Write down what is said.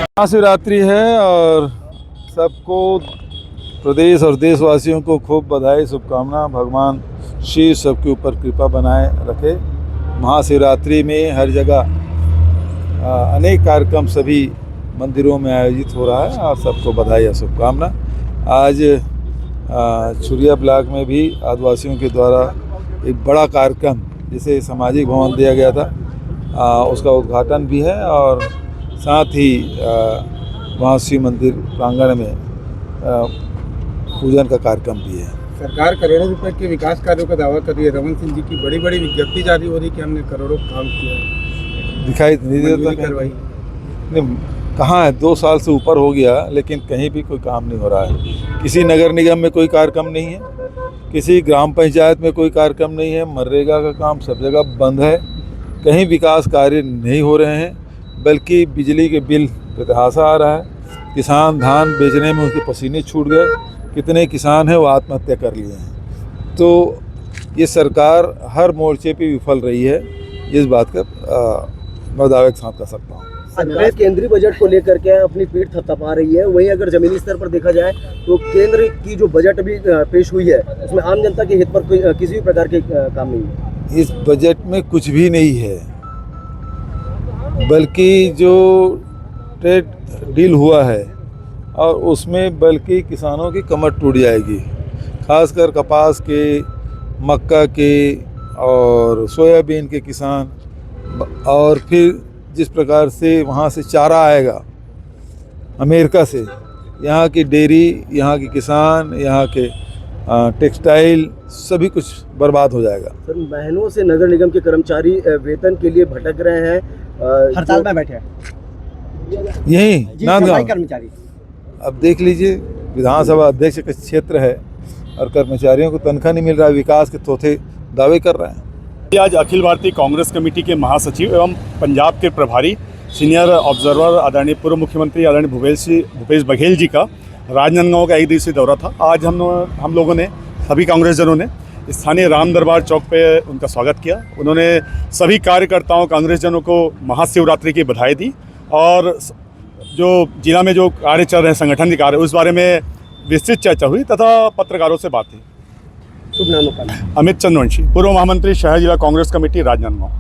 महाशिवरात्रि है और सबको प्रदेश और देशवासियों को खूब बधाई शुभकामना। भगवान शिव सबके ऊपर कृपा बनाए रखे। महाशिवरात्रि में हर जगह अनेक कार्यक्रम सभी मंदिरों में आयोजित हो रहा है और सबको बधाई और शुभकामना। आज छुरिया ब्लॉक में भी आदिवासियों के द्वारा एक बड़ा कार्यक्रम जिसे सामाजिक भवन दिया गया था उसका उद्घाटन भी है और साथ ही वहाँ शिव मंदिर प्रांगण में पूजन का कार्यक्रम भी है। सरकार करोड़ों रुपए के विकास कार्यों का दावा कर रही है। रमन सिंह जी की बड़ी बड़ी विज्ञप्ति जारी हो रही है कि हमने करोड़ों काम किया है, दिखाई नहीं देता कार्रवाई नहीं कहाँ है। 2 साल से ऊपर हो गया लेकिन कहीं भी कोई काम नहीं हो रहा है। किसी नगर निगम में कोई कार्यक्रम नहीं है, किसी ग्राम पंचायत में कोई कार्यक्रम नहीं है। मनरेगा का काम सब जगह बंद है, कहीं विकास कार्य नहीं हो रहे हैं, बल्कि बिजली के बिल बेतहाशा आ रहा है। किसान धान बेचने में उनके पसीने छूट गए, कितने किसान हैं वो आत्महत्या कर लिए हैं। तो ये सरकार हर मोर्चे पे विफल रही है, इस बात का मैं दावे के साथ कर सकता हूँ। सरकार केंद्रीय बजट को लेकर के अपनी पीठ थपथपा रही है। वहीं अगर जमीनी स्तर पर देखा जाए तो केंद्र की जो बजट अभी पेश हुई है उसमें आम जनता के हित पर कोई किसी भी प्रकार के काम नहीं है। इस बजट में कुछ भी नहीं है, बल्कि जो ट्रेड डील हुआ है और उसमें बल्कि किसानों की कमर टूट जाएगी। खासकर कपास के, मक्का के और सोयाबीन के किसान, और फिर जिस प्रकार से वहाँ से चारा आएगा अमेरिका से, यहाँ की डेयरी, यहाँ के किसान, यहाँ के टेक्सटाइल सभी कुछ बर्बाद हो जाएगा। सर, महीनों से नगर निगम के कर्मचारी वेतन के लिए भटक रहे हैं, हड़ताल में बैठे हैं यही नांदगांव कर्मचारी। अब देख लीजिए, विधानसभा अध्यक्ष का क्षेत्र है और कर्मचारियों को तनख्वाह नहीं मिल रहा है, विकास के थोथे दावे कर रहे हैं। आज अखिल भारतीय कांग्रेस कमेटी के महासचिव एवं पंजाब के प्रभारी सीनियर ऑब्जर्वर आदरणीय पूर्व मुख्यमंत्री आदरणीय भूपेश बघेल जी का राजनांदगांव का 1 दिवसीय दौरा था। आज हम लोगों ने, सभी कांग्रेसजनों ने स्थानीय राम दरबार चौक पे उनका स्वागत किया। उन्होंने सभी कार्यकर्ताओं, कांग्रेसजनों को महाशिवरात्रि की बधाई दी और जो जिला में जो कार्य चल रहे हैं, संगठन के कार्य, उस बारे में विस्तृत चर्चा हुई तथा पत्रकारों से बात हुई। शुभ नाम? अमित चंद्रवंशी, पूर्व महामंत्री शहर जिला कांग्रेस कमेटी राजनांदगांव।